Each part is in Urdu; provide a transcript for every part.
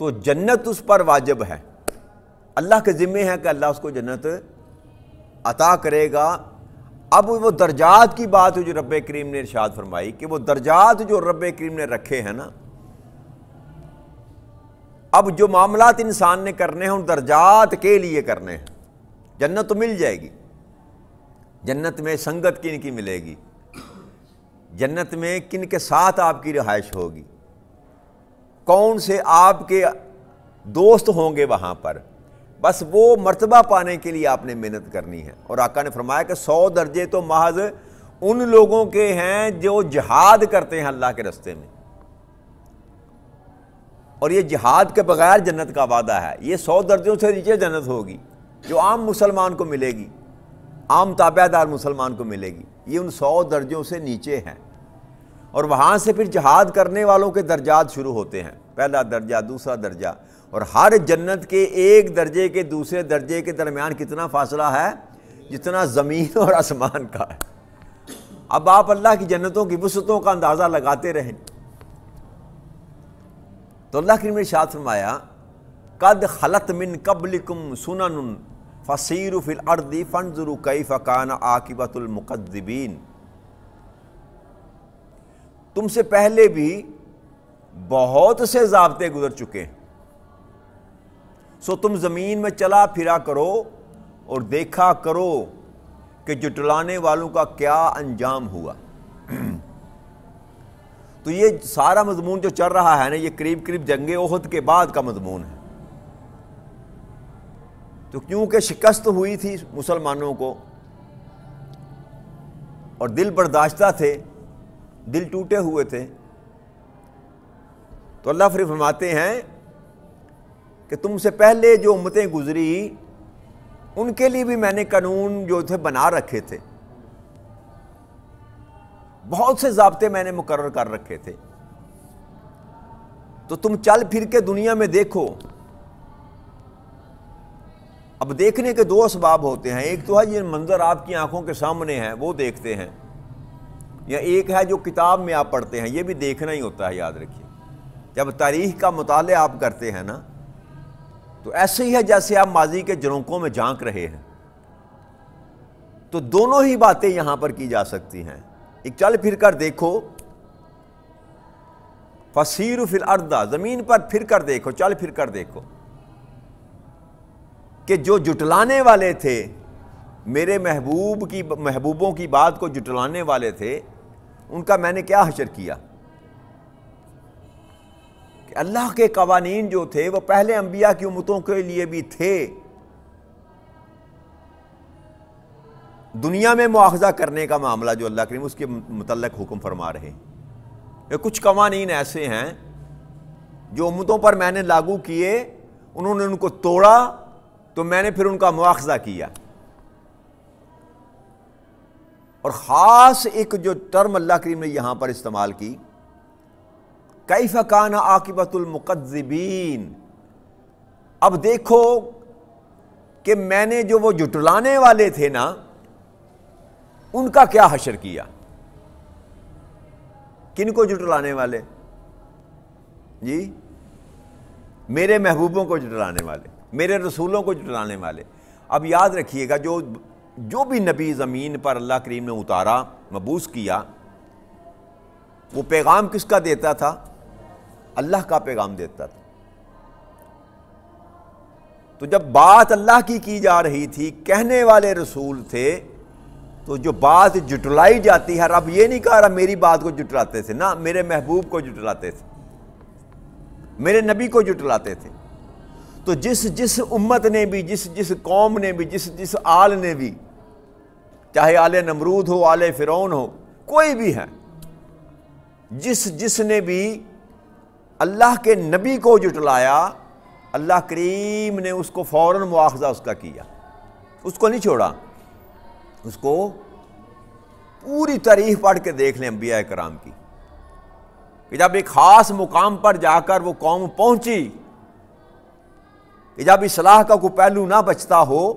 تو جنت اس پر واجب ہے، اللہ کے ذمے ہے کہ اللہ اس کو جنت عطا کرے گا۔ اب وہ درجات کی بات جو رب کریم نے ارشاد فرمائی کہ وہ درجات جو رب کریم نے رکھے ہیں نا، اب جو معاملات انسان نے کرنے ہیں ان درجات کے لیے کرنے ہیں۔ جنت تو مل جائے گی، جنت میں سنگت کن کی ملے گی، جنت میں کن کے ساتھ آپ کی رہائش ہوگی، کون سے آپ کے دوست ہوں گے وہاں پر، بس وہ مرتبہ پانے کے لیے آپ نے محنت کرنی ہے۔ اور آقا نے فرمایا کہ 100 درجے تو محض ان لوگوں کے ہیں جو جہاد کرتے ہیں اللہ کے راستے میں، اور یہ جہاد کے بغیر جنت کا وعدہ ہے۔ یہ 100 درجوں سے نیچے جنت ہوگی جو عام مسلمان کو ملے گی، عام تابع دار مسلمان کو ملے گی، یہ ان 100 درجوں سے نیچے ہے۔ اور وہاں سے پھر جہاد کرنے والوں کے درجات شروع ہوتے ہیں، پہلا درجہ، دوسرا درجہ، اور ہر جنت کے ایک درجے کے دوسرے درجے کے درمیان کتنا فاصلہ ہے؟ جتنا زمین اور آسمان کا ہے۔ اب آپ اللہ کی جنتوں کی وسعتوں کا اندازہ لگاتے رہیں۔ تو اللہ کریم نے ارشاد فرمایا قد خلت من قبلکم سنن فسیروا فی الارض فانظروا کیف کان عاقبۃ المکذبین، تم سے پہلے بھی بہت سے ضابطے گزر چکے ہیں، سو تم زمین میں چلا پھرا کرو اور دیکھا کرو کہ جھٹلانے والوں کا کیا انجام ہوا۔ تو یہ سارا مضمون جو چل رہا ہے نا، یہ قریب قریب جنگ احد کے بعد کا مضمون ہے۔ تو کیونکہ شکست ہوئی تھی مسلمانوں کو اور دل برداشتہ تھے، دل ٹوٹے ہوئے تھے، تو اللہ پھر فرماتے ہیں کہ تم سے پہلے جو امتیں گزری ان کے لیے بھی میں نے قانون جو تھے بنا رکھے تھے، بہت سے ضابطے میں نے مقرر کر رکھے تھے۔ تو تم چل پھر کے دنیا میں دیکھو۔ اب دیکھنے کے 2 اسباب ہوتے ہیں، ایک تو ہے یہ منظر آپ کی آنکھوں کے سامنے ہے وہ دیکھتے ہیں، یا ایک ہے جو کتاب میں آپ پڑھتے ہیں، یہ بھی دیکھنا ہی ہوتا ہے، یاد رکھیے۔ جب تاریخ کا مطالعہ آپ کرتے ہیں نا تو ایسے ہی ہے جیسے آپ ماضی کے جھرونکوں میں جھانک رہے ہیں۔ تو دونوں ہی باتیں یہاں پر کی جا سکتی ہیں، ایک چل پھر کر دیکھو، فسیروا فی الارض، زمین پر پھر کر دیکھو، چل پھر کر دیکھو کہ جو جھٹلانے والے تھے، میرے محبوبوں کی بات کو جھٹلانے والے تھے، ان کا میں نے کیا حشر کیا۔ کہ اللہ کے قوانین جو تھے وہ پہلے انبیاء کی امتوں کے لیے بھی تھے، دنیا میں مواخذہ کرنے کا معاملہ جو اللہ کریم اس کے متعلق حکم فرما رہے ہیں۔ کچھ قوانین ایسے ہیں جو امتوں پر میں نے لاگو کیے، انہوں نے ان کو توڑا تو میں نے پھر ان کا مواخذہ کیا۔ اور خاص ایک جو ٹرم اللہ کریم نے یہاں پر استعمال کی، کیف کان عاقبۃ المکذبین، اب دیکھو کہ میں نے جو وہ جھٹلانے والے تھے نا ان کا کیا حشر کیا۔ کن کو جھٹلانے والے؟ جی، میرے محبوبوں کو جھٹلانے والے، میرے رسولوں کو جھٹلانے والے۔ اب یاد رکھیے گا جو بھی نبی زمین پر اللہ کریم نے اتارا، مبعوث کیا، وہ پیغام کس کا دیتا تھا؟ اللہ کا پیغام دیتا تھا۔ تو جب بات اللہ کی جا رہی تھی، کہنے والے رسول تھے، تو جو بات جھٹلائی جاتی ہے، رب یہ نہیں کہا رہا میری بات کو جھٹلاتے تھے، نہ، میرے محبوب کو جھٹلاتے تھے، میرے نبی کو جھٹلاتے تھے۔ تو جس امت نے بھی، جس قوم نے بھی، جس آل نے بھی، چاہے آل نمرود ہو، آل فرعون ہو، کوئی بھی ہے، جس نے بھی اللہ کے نبی کو جھٹلایا، اللہ کریم نے اس کو فوراً مواخذہ اس کا کیا، اس کو نہیں چھوڑا۔ اس کو پوری تاریخ پڑھ کے دیکھ لیں انبیاء کرام کی، کہ جب ایک خاص مقام پر جا کر وہ قوم پہنچی، کہ جب اصلاح کا کوئی پہلو نہ بچتا ہو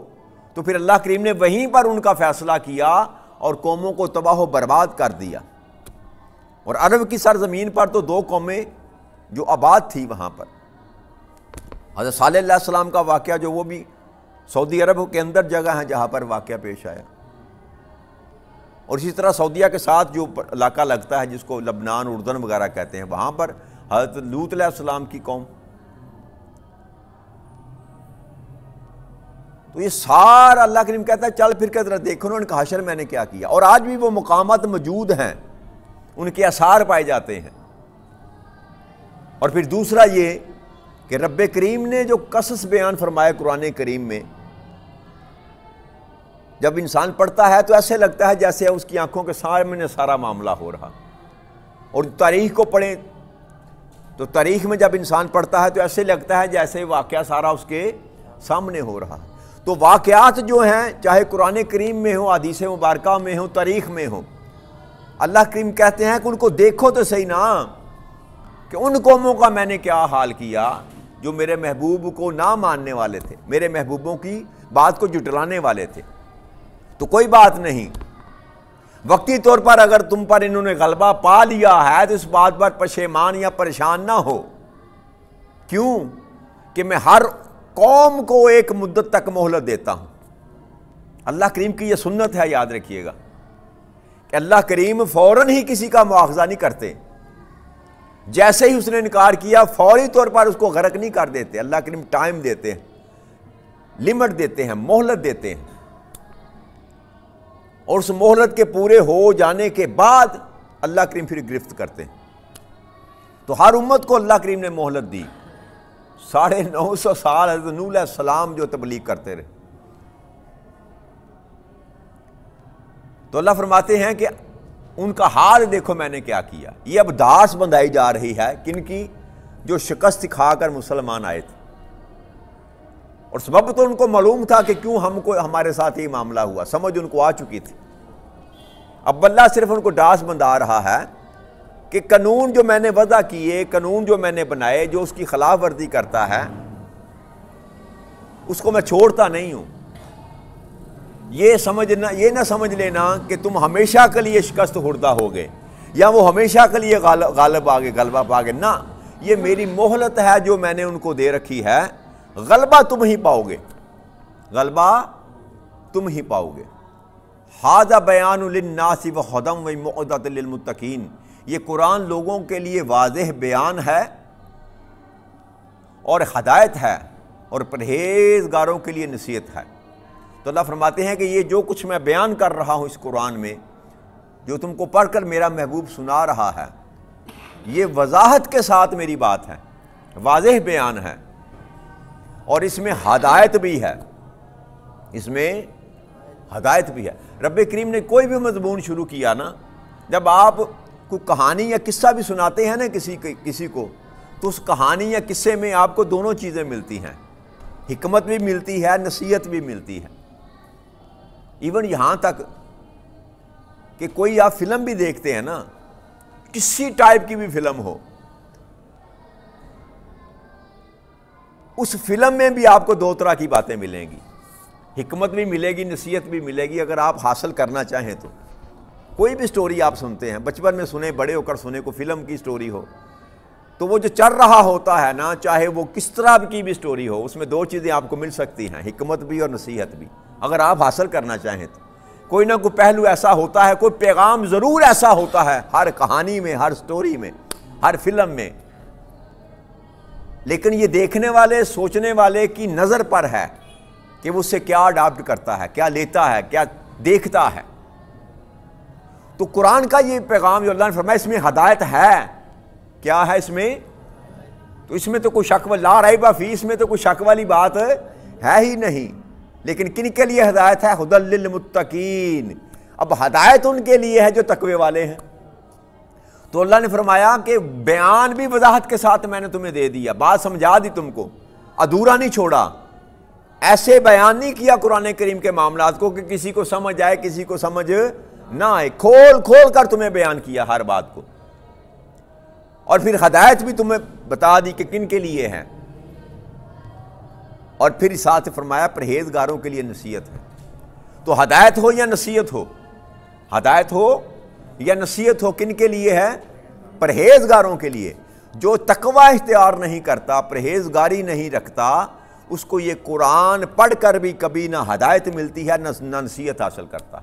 تو پھر اللہ کریم نے وہیں پر ان کا فیصلہ کیا اور قوموں کو تباہ و برباد کر دیا۔ اور عرب کی سرزمین پر تو دو قومیں جو آباد تھی وہاں پر، حضرت صالح علیہ السلام کا واقعہ جو وہ بھی سعودی عرب کے اندر جگہ ہے جہاں پر واقعہ پیش آیا، اور اسی طرح سعودیہ کے ساتھ جو علاقہ لگتا ہے جس کو لبنان اردن وغیرہ کہتے ہیں، وہاں پر حضرت لوط علیہ السلام کی قوم۔ تو یہ سارا اللہ کریم کہتا ہے چل پھر کے ذرا دیکھو انہوں نے کہا حشر میں نے کیا کیا، اور آج بھی وہ مقامات موجود ہیں، ان کے آثار پائے جاتے ہیں۔ اور پھر دوسرا یہ کہ رب کریم نے جو قصص بیان فرمایا قرآن کریم میں، جب انسان پڑھتا ہے تو ایسے لگتا ہے جیسے اس کی آنکھوں کے سامنے سارا معاملہ ہو رہا، اور تاریخ کو پڑھیں تو تاریخ میں جب انسان پڑھتا ہے تو ایسے لگتا ہے جیسے واقعہ سارا اس کے سامنے ہو رہا۔ تو واقعات جو ہیں چاہے قرآن کریم میں ہوں، حدیث مبارکہ میں ہوں، تاریخ میں ہوں، اللہ کریم کہتے ہیں کہ ان کو دیکھو تو صحیح نا، کہ ان قوموں کا میں نے کیا حال کیا جو میرے محبوب کو نہ ماننے والے تھے، میرے محبوبوں کی بات کو جھٹلانے والے تھے۔ تو کوئی بات نہیں، وقتی طور پر اگر تم پر انہوں نے غلبہ پا لیا ہے تو اس بات پر پشیمان یا پریشان نہ ہو۔ کیوں؟ کہ میں ہر قوم کو ایک مدت تک مہلت دیتا ہوں۔ اللہ کریم کی یہ سنت ہے، یاد رکھیے گا کہ اللہ کریم فوراً ہی کسی کا مواخذہ نہیں کرتے، جیسے ہی اس نے انکار کیا فوری طور پر اس کو غرق نہیں کر دیتے۔ اللہ کریم ٹائم دیتے ہیں، لمٹ دیتے ہیں، مہلت دیتے ہیں، اور اس مہلت کے پورے ہو جانے کے بعد اللہ کریم پھر گرفت کرتے ہیں۔ تو ہر امت کو اللہ کریم نے مہلت دی، 950 سال حضرت نوح علیہ السلام جو تبلیغ کرتے رہے۔ تو اللہ فرماتے ہیں کہ ان کا حال دیکھو میں نے کیا کیا۔ یہ اب داس بندھائی جا رہی ہے کن کی؟ جو شکست کھا کر مسلمان آئے تھے، اور سبب تو ان کو معلوم تھا کہ کیوں ہمارے ساتھ یہ معاملہ ہوا، سمجھ ان کو آ چکی تھی۔ اب اللہ صرف ان کو ڈاس بندھا رہا ہے کہ قانون جو میں نے وضع کیے، قانون جو میں نے بنائے، جو اس کی خلاف ورزی کرتا ہے اس کو میں چھوڑتا نہیں ہوں۔ یہ نہ سمجھ لینا کہ تم ہمیشہ کے لیے شکست خوردہ ہو گئے یا وہ ہمیشہ کے لیے غالب آگے غلبہ پا گئے، نہ، یہ میری مہلت ہے جو میں نے ان کو دے رکھی ہے۔ غلبہ تم ہی پاؤ گے، غلبہ تم ہی پاؤ گے۔ ھذا بیان للناس وہدی وموعظۃ للمتقین، یہ قرآن لوگوں کے لیے واضح بیان ہے اور ہدایت ہے، اور پرہیزگاروں کے لیے نصیحت ہے۔ تو اللہ فرماتے ہیں کہ یہ جو کچھ میں بیان کر رہا ہوں اس قرآن میں، جو تم کو پڑھ کر میرا محبوب سنا رہا ہے، یہ وضاحت کے ساتھ میری بات ہے، واضح بیان ہے، اور اس میں ہدایت بھی ہے، اس میں ہدایت بھی ہے۔ رب کریم نے کوئی بھی مضمون شروع کیا نا، جب آپ کوئی کہانی یا قصہ بھی سناتے ہیں نا کسی کو، تو اس کہانی یا قصے میں آپ کو دونوں چیزیں ملتی ہیں، حکمت بھی ملتی ہے، نصیحت بھی ملتی ہے۔ ایون یہاں تک کہ کوئی آپ فلم بھی دیکھتے ہیں نا، کسی ٹائپ کی بھی فلم ہو، اس فلم میں بھی آپ کو دو طرح کی باتیں ملیں گی، حکمت بھی ملے گی، نصیحت بھی ملے گی، اگر آپ حاصل کرنا چاہیں تو۔ کوئی بھی سٹوری آپ سنتے ہیں، بچپن میں سنیں، بڑے ہو کر سنیں، کوئی فلم کی سٹوری ہو، تو وہ جو چل رہا ہوتا ہے نا، چاہے وہ کس طرح کی بھی سٹوری ہو، اس میں دو چیزیں آپ کو مل سکتی ہیں، حکمت بھی اور نصیحت بھی، اگر آپ حاصل کرنا چاہیں تو۔ کوئی نہ کوئی پہلو ایسا ہوتا ہے، کوئی پیغام ضرور ایسا ہوتا ہے ہر کہانی میں، ہر سٹوری میں، ہر فلم میں، لیکن یہ دیکھنے والے، سوچنے والے کی نظر پر ہے کہ وہ اس سے کیا اڈاپٹ کرتا ہے، کیا لیتا ہے، کیا دیکھتا ہے۔ تو قرآن کا یہ پیغام جو اللہ نے فرمایا اس میں ہدایت ہے، کیا ہے اس میں؟ تو اس میں تو کوئی شک لا ریب فیہ، اس میں تو کوئی شک والی بات ہے ہی نہیں۔ لیکن کن کے لیے ہدایت ہے؟ ھدی للمتقین، اب ہدایت ان کے لیے ہے جو تقوی والے ہیں۔ تو اللہ نے فرمایا کہ بیان بھی وضاحت کے ساتھ میں نے تمہیں دے دیا، بات سمجھا دی تم کو، ادھورا نہیں چھوڑا، ایسے بیان نہیں کیا قرآن کریم کے معاملات کو کہ کسی کو سمجھ آئے کسی کو سمجھ نہ آئے، کھول کھول کر تمہیں بیان کیا ہر بات کو، اور پھر ہدایت بھی تمہیں بتا دی کہ کن کے لیے ہے، اور پھر ساتھ فرمایا پرہیزگاروں کے لیے نصیحت ہے۔ تو ہدایت ہو یا نصیحت ہو، ہدایت ہو یا نصیحت ہو، کن کے لیے ہے؟ پرہیزگاروں کے لیے، جو تقوی اختیار نہیں کرتا، پرہیزگاری نہیں رکھتا، اس کو یہ قرآن پڑھ کر بھی کبھی نہ ہدایت ملتی ہے نہ نصیحت حاصل کرتا۔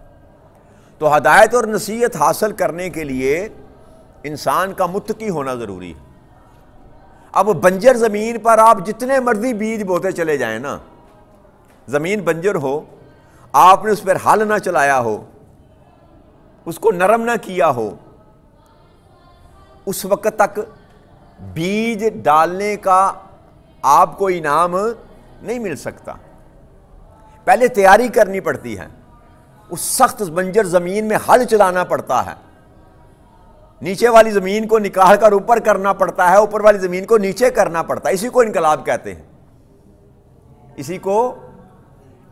تو ہدایت اور نصیحت حاصل کرنے کے لیے انسان کا متقی ہونا ضروری ہے۔ اب بنجر زمین پر آپ جتنے مرضی بیج بوتے چلے جائیں نا، زمین بنجر ہو، آپ نے اس پر ہل نہ چلایا ہو، اس کو نرم نہ کیا ہو، اس وقت تک بیج ڈالنے کا آپ کو انعام نہیں مل سکتا۔ پہلے تیاری کرنی پڑتی ہے، اس سخت بنجر زمین میں ہل چلانا پڑتا ہے، نیچے والی زمین کو نکال کر اوپر کرنا پڑتا ہے، اوپر والی زمین کو نیچے کرنا پڑتا ہے۔ اسی کو انقلاب کہتے ہیں۔ اسی کو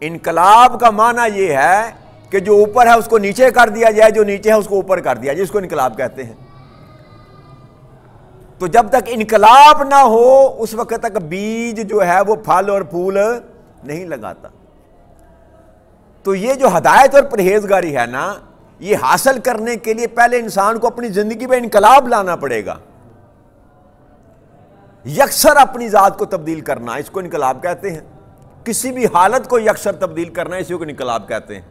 انقلاب کا معنی یہ ہے کہ جو اوپر ہے اس کو نیچے کر دیا جائے، جو نیچے ہے اس کو اوپر کر دیا جائے، اس کو انقلاب کہتے ہیں۔ تو جب تک انقلاب نہ ہو اس وقت تک بیج جو ہے وہ پھل اور پھول نہیں لگاتا۔ تو یہ جو ہدایت اور پرہیزگاری ہے نا، یہ حاصل کرنے کے لیے پہلے انسان کو اپنی زندگی میں انقلاب لانا پڑے گا، یکسر اپنی ذات کو تبدیل کرنا، اس کو انقلاب کہتے ہیں۔ کسی بھی حالت کو یکسر تبدیل کرنا، اسی کو انقلاب کہتے ہیں۔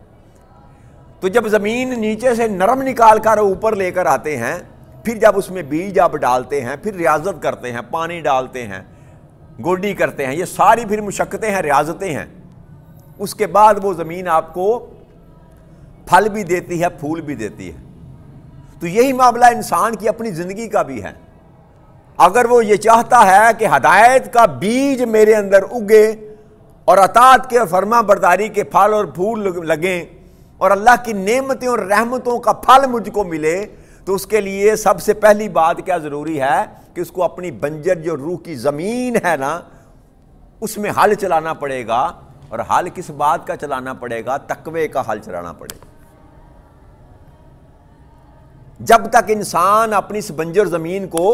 تو جب زمین نیچے سے نرم نکال کر اوپر لے کر آتے ہیں، پھر جب اس میں بیج آپ ڈالتے ہیں، پھر ریاضت کرتے ہیں، پانی ڈالتے ہیں، گوڈی کرتے ہیں، یہ ساری پھر مشقتیں ہیں، ریاضتیں ہیں، اس کے بعد وہ زمین آپ کو پھل بھی دیتی ہے، پھول بھی دیتی ہے۔ تو یہی معاملہ انسان کی اپنی زندگی کا بھی ہے۔ اگر وہ یہ چاہتا ہے کہ ہدایت کا بیج میرے اندر اگے اور اطاعت کے اور فرما برداری کے پھل اور پھول لگیں اور اللہ کی نعمتیں اور رحمتوں کا پھل مجھ کو ملے، تو اس کے لیے سب سے پہلی بات کیا ضروری ہے کہ اس کو اپنی بنجر جو روح کی زمین ہے نا، اس میں ہل چلانا پڑے گا۔ اور ہل کس بات کا چلانا پڑے گا؟ تقوی کا ہل چلانا پڑے گا۔ جب تک انسان اپنی اس بنجر زمین کو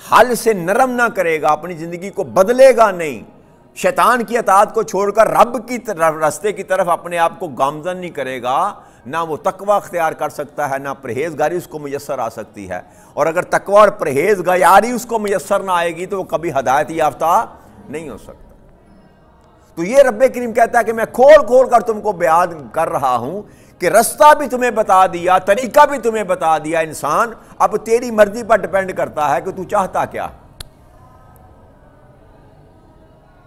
ہل سے نرم نہ کرے گا، اپنی زندگی کو بدلے گا نہیں، شیطان کی اطاعت کو چھوڑ کر رب کی راستے کی طرف اپنے آپ کو گامزن نہیں کرے گا، نہ وہ تقوی اختیار کر سکتا ہے، نہ پرہیزگاری اس کو میسر آ سکتی ہے۔ اور اگر تقوی اور پرہیزگاری اس کو میسر نہ آئے گی تو وہ کبھی ہدایت یافتہ نہیں ہو سکتا۔ تو یہ رب کریم کہتا ہے کہ میں کھول کھول کر تم کو بیان کر رہا ہوں کہ رستہ بھی تمہیں بتا دیا، طریقہ بھی تمہیں بتا دیا انسان، اب تیری مرضی پر ڈیپینڈ کرتا ہے کہ تو چاہتا کیا۔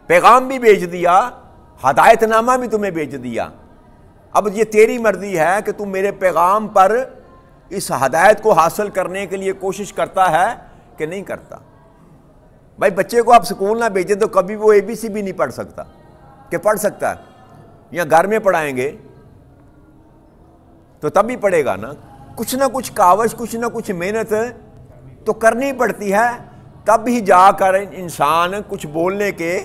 پیغام بھی بھیج دیا، ہدایت نامہ بھی تمہیں بھیج دیا، اب یہ تیری مرضی ہے کہ تم میرے پیغام پر اس ہدایت کو حاصل کرنے کے لیے کوشش کرتا ہے کہ نہیں کرتا۔ بھائی بچے کو آپ اسکول نہ بھیجیں تو کبھی وہ ABC بھی نہیں پڑھ سکتا، کہ پڑھ سکتا ہے؟ یا گھر میں پڑھائیں گے تو تب ہی پڑھے گا نا، کچھ نہ کچھ کاوش، کچھ نہ کچھ محنت تو کرنی پڑتی ہے، تب ہی جا کر انسان کچھ بولنے کے،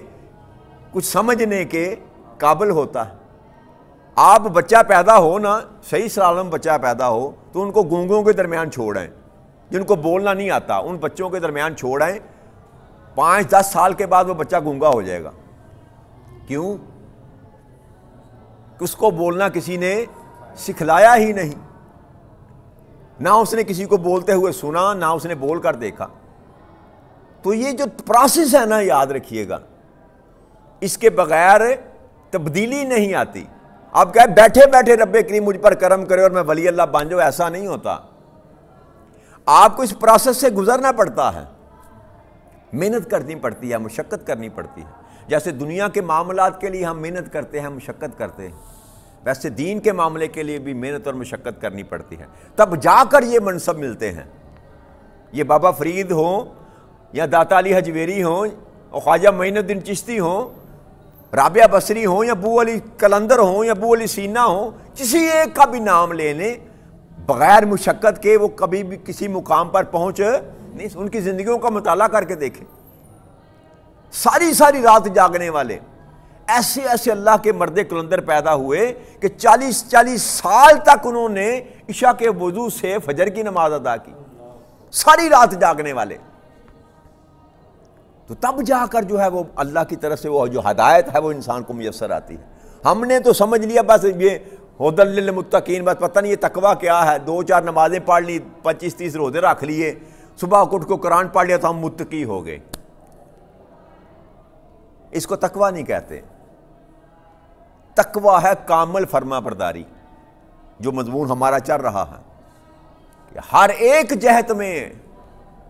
کچھ سمجھنے کے قابل ہوتا ہے۔ آپ بچہ پیدا ہو نا، صحیح سالم بچہ پیدا ہو تو ان کو گونگوں کے درمیان چھوڑیں، جن کو بولنا نہیں آتا ان بچوں کے درمیان چھوڑیں، 5-10 سال کے بعد وہ بچہ گونگا ہو جائے گا۔ کیوں؟ کہ اس کو بولنا کسی نے سکھلایا ہی نہیں، نہ اس نے کسی کو بولتے ہوئے سنا، نہ اس نے بول کر دیکھا۔ تو یہ جو پروسیس ہے نا، یاد رکھیے گا، اس کے بغیر تبدیلی نہیں آتی۔ آپ کہیں بیٹھے بیٹھے رب کریم مجھ پر کرم کرے اور میں ولی اللہ بن جاؤں، ایسا نہیں ہوتا۔ آپ کو اس پروسیس سے گزرنا پڑتا ہے، محنت کرنی پڑتی ہے، مشقت کرنی پڑتی ہے۔ جیسے دنیا کے معاملات کے لیے ہم محنت کرتے ہیں، مشقت کرتے ہیں، ویسے دین کے معاملے کے لیے بھی محنت اور مشقت کرنی پڑتی ہے، تب جا کر یہ منصب ملتے ہیں۔ یہ بابا فرید ہوں یا داتا علی حجویری ہوں اور خواجہ معین الدین چشتی ہوں، رابعہ بصری ہوں یا ابو علی کلندر ہوں یا ابو علی سینا ہوں، کسی ایک کا بھی نام لے لیں، بغیر مشقت کے وہ کبھی بھی کسی مقام پر پہنچ نہیں۔ ان کی زندگیوں کا مطالعہ کر کے دیکھیں، ساری رات جاگنے والے ایسے ایسے اللہ کے مرد کلندر پیدا ہوئے کہ 40 سال تک انہوں نے عشاء کے وضو سے فجر کی نماز ادا کی، ساری رات جاگنے والے۔ تو تب جا کر جو ہے وہ اللہ کی طرف سے وہ جو ہدایت ہے وہ انسان کو میسر آتی ہے۔ ہم نے تو سمجھ لیا بس یہ ہدی للمتقین، بس پتہ نہیں یہ تقویٰ کیا ہے، 2-4 نمازیں پڑھ لی، 25-30 روزے رکھ لیے، صبح اٹھ کو قرآن پڑھ لیا تو ہم متقی ہو گئے. اس کو تقویٰ نہیں کہتے. تقویٰ ہے کامل فرما برداری، جو مضمون ہمارا چل رہا ہے کہ ہر ایک جہت میں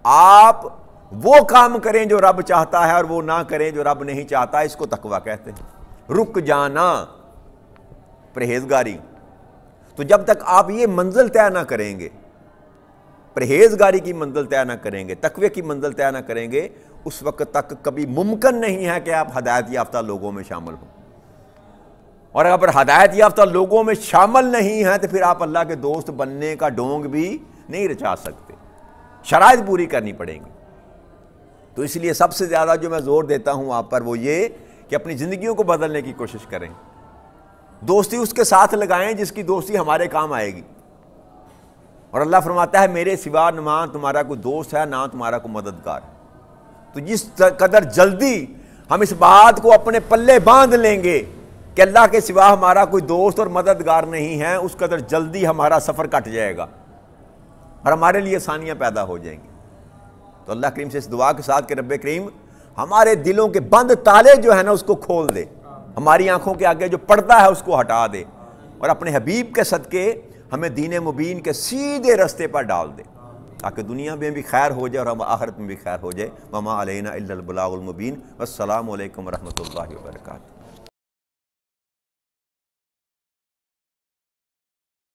آپ وہ کام کریں جو رب چاہتا ہے اور وہ نہ کریں جو رب نہیں چاہتا. اس کو تقویٰ کہتے ہیں. رک جانا پرہیزگاری. تو جب تک آپ یہ منزل طے نہ کریں گے، پرہیزگاری کی منزل طے نہ کریں گے، تقوی کی منزل طے نہ کریں گے، اس وقت تک کبھی ممکن نہیں ہے کہ آپ ہدایت یافتہ لوگوں میں شامل ہوں. اور اگر ہدایت یافتہ لوگوں میں شامل نہیں ہیں تو پھر آپ اللہ کے دوست بننے کا ڈونگ بھی نہیں رچا سکتے. شرائط پوری کرنی پڑیں گی. تو اس لیے سب سے زیادہ جو میں زور دیتا ہوں آپ پر وہ یہ کہ اپنی زندگیوں کو بدلنے کی کوشش کریں. دوستی اس کے ساتھ لگائیں جس کی دوستی ہمارے کام آئے گی. اور اللہ فرماتا ہے میرے سوا نہ تمہارا کوئی دوست ہے نہ تمہارا کوئی مددگار. تو جس قدر جلدی ہم اس بات کو اپنے پلے باندھ لیں گے کہ اللہ کے سوا ہمارا کوئی دوست اور مددگار نہیں ہے، اس قدر جلدی ہمارا سفر کٹ جائے گا اور ہمارے لیے آسانیاں پیدا ہو جائیں گی. تو اللہ کریم سے اس دعا کے ساتھ کہ رب کریم ہمارے دلوں کے بند تالے جو ہے نا اس کو کھول دے، ہماری آنکھوں کے آگے جو پردہ ہے اس کو ہٹا دے، اور اپنے حبیب کے صدقے ہمیں دین مبین کے سیدھے رستے پر ڈال دے تاکہ دنیا میں بھی خیر ہو جائے اور ہم آخرت میں بھی خیر ہو جائے. وما علینا الا البلاغ المبین. والسلام علیکم ورحمۃ اللہ وبرکاتہ.